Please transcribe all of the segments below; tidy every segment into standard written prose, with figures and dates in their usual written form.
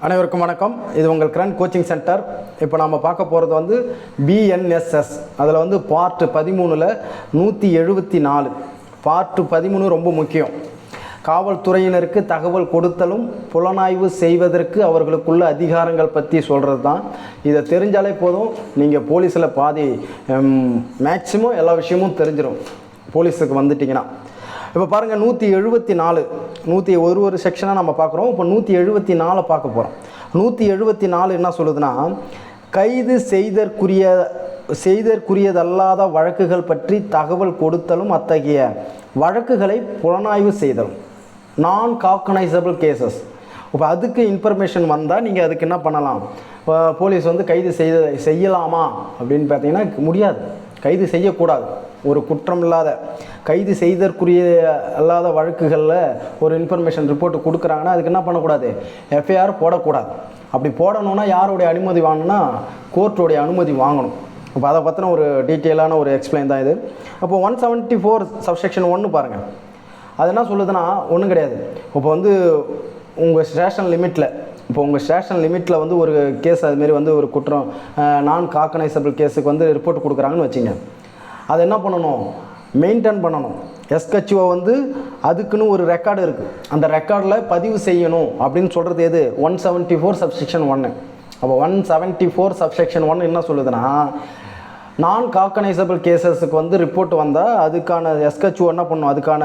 அனைவருக்கும் வணக்கம். இது உங்கள் கிரண் கோச்சிங் சென்டர். இப்போ நம்ம பார்க்க போகிறது வந்து பிஎன்எஸ்எஸ். அதில் வந்து பார்ட் 13ல் 174 பார்ட் 13 ரொம்ப முக்கியம். காவல்துறையினருக்கு தகவல் கொடுத்தலும் புலனாய்வு செய்வதற்கு அவர்களுக்குள்ள அதிகாரங்கள் பற்றி சொல்கிறது தான். இதை தெரிஞ்சாலே போதும், நீங்கள் போலீஸில் பாதி மேக்சிமம் எல்லா விஷயமும் தெரிஞ்சிடும் போலீஸுக்கு வந்துட்டிங்கன்னா. இப்போ பாருங்கள், 174 ஒரு செக்ஷனாக நம்ம பார்க்குறோம். இப்போ 174 பார்க்க போகிறோம். 174 என்ன சொல்லுதுன்னா, கைது செய்தற்குரியதல்லாத வழக்குகள் பற்றி தகவல் கொடுத்தலும் அத்தகைய வழக்குகளை புலனாய்வு செய்தலும், நான் காக்னைசபிள் கேசஸ். இப்போ அதுக்கு இன்ஃபர்மேஷன் வந்தால் நீங்கள் அதுக்கு என்ன பண்ணலாம்? போலீஸ் வந்து கைது செய்யலாமா அப்படின்னு பார்த்தீங்கன்னா முடியாது. கைது செய்யக்கூடாது. ஒரு குற்றம் இல்லாத கைது செய்தற்குரிய அல்லாத வழக்குகளில் ஒரு இன்ஃபர்மேஷன் ரிப்போர்ட் கொடுக்குறாங்கன்னா அதுக்கு என்ன பண்ணக்கூடாது? எஃப்ஐஆர் போடக்கூடாது. அப்படி போடணுன்னா யாருடைய அனுமதி வாங்கணும்னா கோர்ட்டுடைய அனுமதி வாங்கணும். இப்போ அதை பற்றின ஒரு டீட்டெயிலான ஒரு எக்ஸ்பிளைன் தான் இது. அப்போ 174 சப்செக்ஷன் 1 பாருங்கள். அது என்ன சொல்லுதுன்னா, ஒன்றும் கிடையாது. இப்போ வந்து உங்கள் ஸ்டேஷன் லிமிட்டில் வந்து ஒரு கேஸ் அதுமாரி வந்து ஒரு குற்றம் நான் காக்னைசபிள் கேஸுக்கு வந்து ரிப்போர்ட் கொடுக்குறாங்கன்னு வச்சுங்க. அதை என்ன பண்ணணும்? மெயின்டைன் பண்ணணும். எஸ்ஹெச்ஓ வந்து அதுக்குன்னு ஒரு ரெக்கார்டு இருக்குது. அந்த ரெக்கார்டில் பதிவு செய்யணும் அப்படின்னு சொல்கிறது எது? 174 சப்செக்ஷன் 1. அப்போ 174 சப்செக்ஷன் 1 என்ன சொல்லுதுன்னா, நான் காக்னைசபிள் கேசஸுக்கு வந்து ரிப்போர்ட் வந்தால் அதுக்கான எஸ்ஹெச்ஓ என்ன பண்ணணும்? அதுக்கான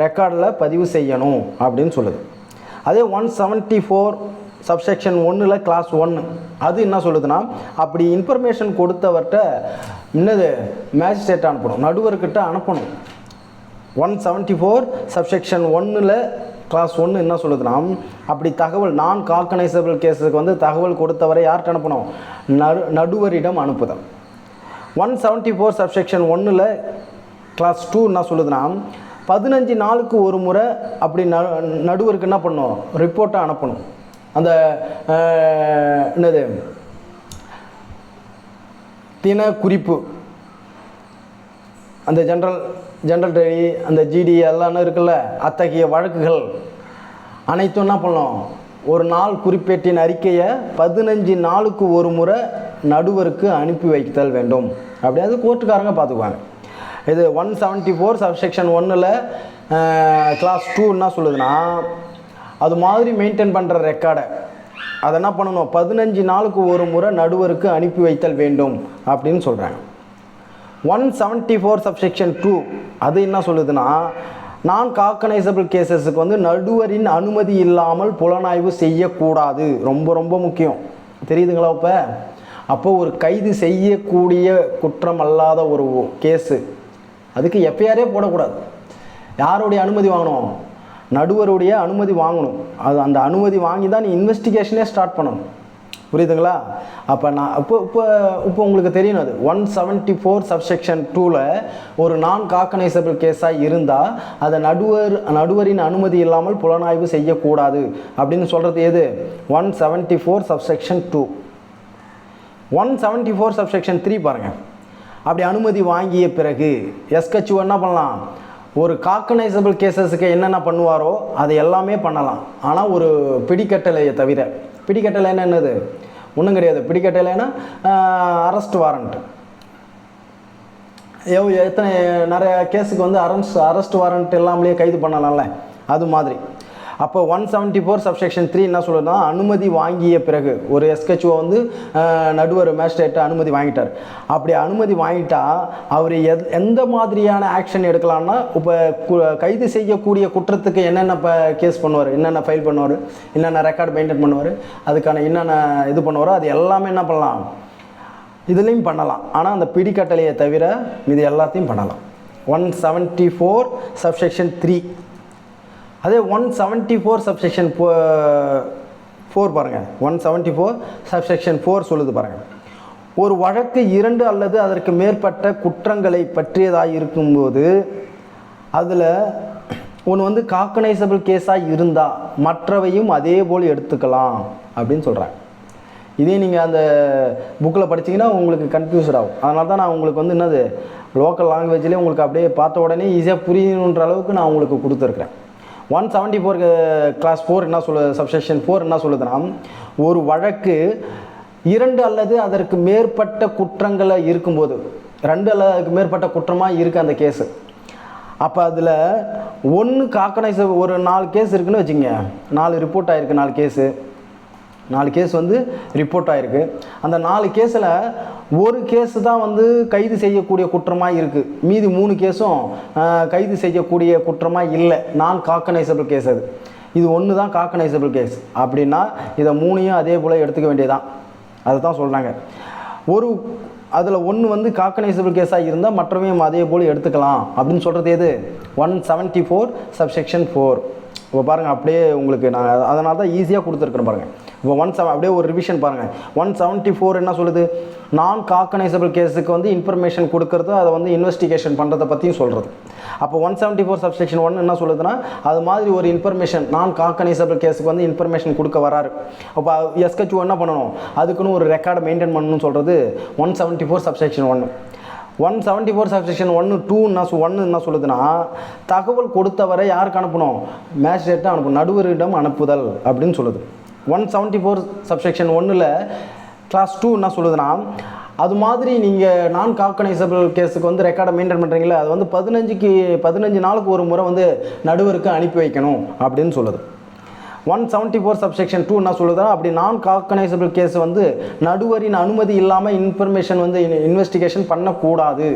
ரெக்கார்டில் பதிவு செய்யணும் அப்படின்னு சொல்லுது. அதே 174 சப்செக்ஷன் 1 கிளாஸ் 1 அது என்ன சொல்லுதுன்னா, அப்படி இன்ஃபர்மேஷன் கொடுத்தவர்கிட்ட என்னது மேஜிஸ்ட்ரேட் அனுப்பணும், நடுவர்கிட்ட அனுப்பணும். 174 சப்செக்ஷன் 1 கிளாஸ் 1 என்ன சொல்லுதுன்னா, அப்படி தகவல் நான் காக்னைசபிள் கேஸுக்கு வந்து தகவல் கொடுத்தவரை யார்கிட்ட அனுப்பணும்? நடுவரிடம் அனுப்புதல். 174 சப்செக்ஷன் 1 கிளாஸ் 2 என்ன சொல்லுதுன்னா, 15 நாளுக்கு ஒரு முறை அப்படி நடுவருக்கு என்ன பண்ணணும்? ரிப்போர்ட்டை அனுப்பணும். அந்த என்னது தின குறிப்பு, அந்த ஜென்ரல் டைரி, அந்த ஜிடி எல்லாம் இருக்குல்ல, அத்தகைய வழக்குகள் அனைத்தும் என்ன பண்ணணும்? ஒரு நாள் குறிப்பேட்டின் அறிக்கையை 15 நாளுக்கு ஒரு முறை நடுவருக்கு அனுப்பி வைத்தல் வேண்டும். அப்படியாவது கோர்ட்டுக்காரங்க பார்த்துக்குவாங்க. இது 174 சப்செக்ஷன் 1 கிளாஸ் 2 என்ன சொல்லுதுன்னா, அது மாதிரி மெயின்டைன் பண்ணுற ரெக்கார்டை அதை என்ன பண்ணணும்? 15 நாளுக்கு ஒரு முறை நடுவருக்கு அனுப்பி வைத்தல் வேண்டும் அப்படின்னு சொல்கிறாங்க. 174 சப்செக்ஷன் 2 அது என்ன சொல்லுதுன்னா, நான் காக்னைசபிள் கேசஸுக்கு வந்து நடுவரின் அனுமதி இல்லாமல் புலனாய்வு செய்யக்கூடாது. ரொம்ப ரொம்ப முக்கியம். தெரியுதுங்களா? அப்போ ஒரு கைது செய்யக்கூடிய குற்றம் அல்லாத ஒரு கேஸு அதுக்கு எஃப்ஐஆரே போடக்கூடாது. யாருடைய அனுமதி வாங்கணும்? நடுவருடைய அனுமதி வாங்கணும். அது அந்த அனுமதி வாங்கி தான் நீ இன்வெஸ்டிகேஷனே ஸ்டார்ட் பண்ணணும். புரியுதுங்களா? அப்போ இப்போ உங்களுக்கு தெரியணும், அது 174 சப்செக்ஷன் 2 ஒரு நான் காக்னைசபிள் கேஸாக இருந்தால் அதை நடுவரின் அனுமதி இல்லாமல் புலனாய்வு செய்யக்கூடாது அப்படின்னு சொல்கிறது எது? 174 சப்செக்ஷன் 2. 174 சப்செக்ஷன் 3 பாருங்கள். அப்படி அனுமதி வாங்கிய பிறகு எஸ்ஹெச்ஓ என்ன பண்ணலாம்? ஒரு காக்னைசபிள் கேசஸுக்கு என்னென்ன பண்ணுவாரோ அதை எல்லாமே பண்ணலாம். ஆனால் ஒரு பிடிக்கட்டளையை தவிர. பிடிக்கட்டளைன்னா என்னது? ஒன்றும் கிடையாது. பிடிக்கட்டளைன்னா அரெஸ்ட் வாரண்ட். நிறைய கேஸுக்கு வந்து அரெஸ்ட் வாரண்ட் எல்லாமே கைது பண்ணலாம்ல, அது மாதிரி. அப்போ 174 சப்செக்ஷன் 3 என்ன சொல்லுதுன்னா, அனுமதி வாங்கிய பிறகு ஒரு எஸ்ஹெச்ஓ வந்து நடுவர் மேஜிஸ்ட்ரேட்டை அனுமதி வாங்கிட்டார். அப்படி அனுமதி வாங்கிட்டா அவர் எந்த மாதிரியான ஆக்ஷன் எடுக்கலாம்னா, இப்போ கைது செய்யக்கூடிய குற்றத்துக்கு என்னென்ன கேஸ் பண்ணுவார், என்னென்ன ஃபைல் பண்ணுவார், என்னென்ன ரெக்கார்டு மெயின்டைன் பண்ணுவார், அதுக்கான என்னென்ன இது பண்ணுவாரோ அது எல்லாமே என்ன பண்ணலாம்? இதுலேயும் பண்ணலாம். ஆனால் அந்த பிடிக்கட்டளையை தவிர இது எல்லாத்தையும் பண்ணலாம். 174 சப்செக்ஷன் 3. அதே 174 சப்செக்ஷன் 4 பாருங்கள். 174 சப்செக்ஷன் 4 சொல்லுது பாருங்கள். ஒரு வழக்கு 2 அல்லது அதற்கு மேற்பட்ட குற்றங்களை பற்றியதாக இருக்கும்போது அதில் ஒன்று வந்து காக்னைசபிள் கேஸாக இருந்தால் மற்றவையும் அதே போல் எடுத்துக்கலாம் அப்படின்னு சொல்கிறாங்க. இதே நீங்கள் அந்த புக்கில் படிச்சிங்கன்னா உங்களுக்கு கன்ஃபியூஸ்ட் ஆகும். அதனால தான் நான் உங்களுக்கு வந்து என்னது லோக்கல் லாங்குவேஜ்லேயே உங்களுக்கு அப்படியே பார்த்த உடனே ஈஸியாக புரியணுன்ற அளவுக்கு நான் உங்களுக்கு கொடுத்துருக்குறேன். 174 கிளாஸ் 4 என்ன சப்செக்ஷன் 4 என்ன சொல்லுதுன்னா, ஒரு வழக்கு 2 அல்லது அதற்கு மேற்பட்ட குற்றங்களை இருக்கும்போது, 2 அல்லது அதுக்கு மேற்பட்ட குற்றமாக இருக்குது அந்த கேஸு. அப்போ அதில் 1 காக்கனைஸ், ஒரு 4 கேஸ் இருக்குன்னு வச்சுங்க, 4 ரிப்போர்ட் ஆகிருக்கு, 4 கேஸ் வந்து ரிப்போர்ட் ஆகிருக்கு. அந்த 4 கேஸில் ஒரு கேஸு தான் வந்து கைது செய்யக்கூடிய குற்றமாக இருக்குது, மீதி 3 கேஸும் கைது செய்யக்கூடிய குற்றமாக இல்லை, நான் காக்கனைசபிள் கேஸ். இது ஒன்று தான் காக்கனைசபிள் கேஸ். அப்படின்னா இதை 3ஐயும் அதே போல் எடுத்துக்க வேண்டியதான். அதை தான் சொல்கிறாங்க. அதில் ஒன்று வந்து காக்கனைசபிள் கேஸாக இருந்தால் மற்றவையும் அதே போல் எடுத்துக்கலாம் அப்படின்னு சொல்கிறது எது? 174 சப்செக்ஷன் 4. இப்போ பாருங்கள், அப்படியே உங்களுக்கு நான் அதனால தான் ஈஸியாக கொடுத்துருக்குறேன் பாருங்கள். இப்போ அப்படியே ஒரு ரிவிஷன் பாருங்கள். 174 என்ன சொல்லுது? நான் காக்கனைசபிள் கேஸுக்கு வந்து இன்ஃபர்மேஷன் கொடுக்கறது, அதை வந்து இன்வெஸ்டிகேஷன் பண்ணுறதை பற்றியும் சொல்கிறது. அப்போ 174 சப்செக்ஷன் 1 என்ன சொல்லுதுன்னா, அது மாதிரி ஒரு இன்ஃபர்மேஷன் நான் காக்கனைசபிள் கேஸுக்கு வந்து இன்ஃபர்மேஷன் கொடுக்க வராரு. அப்போ எஸ்கெச் என்ன பண்ணணும்? அதுக்குன்னு ஒரு ரெக்கார்டை மெயின்டைன் பண்ணணும்னு சொல்கிறது 174 சப்செக்ஷன் 1. 174 சப்செக்ஷன் 1 என்ன சொல்லுதுன்னா, தகவல் கொடுத்தவரை யாருக்கு அனுப்பணும்? மேஜிஸ்ட்ரேட்டை அனுப்பணும், நடுவரிடம் அனுப்புதல் அப்படின்னு சொல்லுது. 174 சப்செக்ஷன் 1ல் கிளாஸ் 2 என்ன சொல்லுதுன்னா, அது மாதிரி நீங்கள் நான் காக்கனைசபிள் கேஸுக்கு வந்து ரெக்கார்டை மெயின்டைன் பண்ணுறீங்களே, அது வந்து 15 நாளுக்கு ஒரு முறை வந்து நடுவருக்கு அனுப்பி வைக்கணும் அப்படின்னு சொல்லுது. 174 சப்செக்ஷன் 2 என்ன சொல்லுதுன்னா, அப்படி நான் காக்கனைசபிள் கேஸ் வந்து நடுவரின் அனுமதி இல்லாமல் இன்ஃபர்மேஷன் வந்து இன்வெஸ்டிகேஷன் பண்ணக்கூடாது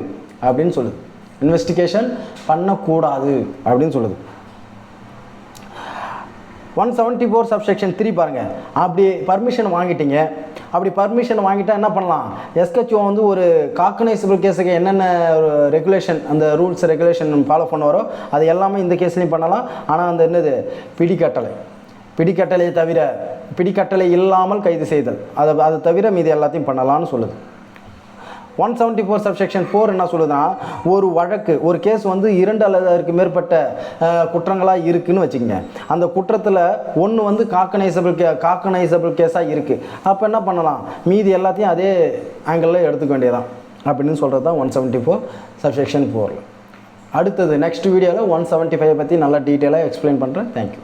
அப்படின்னு சொல்லுது. இன்வெஸ்டிகேஷன் பண்ணக்கூடாது அப்படின்னு சொல்லுது. 174 சப்செக்ஷன் 3 பாருங்கள். அப்படி பர்மிஷன் வாங்கிட்டீங்க, அப்படி பர்மிஷன் வாங்கிட்டால் என்ன பண்ணலாம்? எஸ்கெச்ஓ வந்து ஒரு காக்கனைசபிள் கேஸுக்கு என்னென்ன ரெகுலேஷன், அந்த ரூல்ஸ் ரெகுலேஷன் ஃபாலோ பண்ணுவாரோ அது எல்லாமே இந்த கேஸ்லையும் பண்ணலாம். ஆனால் அந்த என்னது பிடிக்கட்டளையை தவிர, பிடிக்கட்டளை இல்லாமல் கைது செய்தல், அதை தவிர மீது எல்லாத்தையும் பண்ணலான்னு சொல்லுது. 174 சப்செக்ஷன் 4 என்ன சொல்லுதுன்னா, ஒரு கேஸ் வந்து 2 அல்லது அதற்கு மேற்பட்ட குற்றங்களாக இருக்குதுன்னு வச்சுக்கோங்க. அந்த குற்றத்தில் ஒன்று வந்து காக்கனைசபிள் கேஸாக இருக்குது. அப்போ என்ன பண்ணலாம்? மீதி எல்லாத்தையும் அதே ஆங்கிளில் எடுத்துக்க வேண்டியதான் அப்படின்னு சொல்கிறது தான் 174 சப்செக்ஷன் 4. அடுத்தது நெக்ஸ்ட் வீடியோவில் 175 பற்றி நல்லா டீட்டெயிலாக எக்ஸ்பிளைன் பண்ணுறேன். தேங்க்யூ.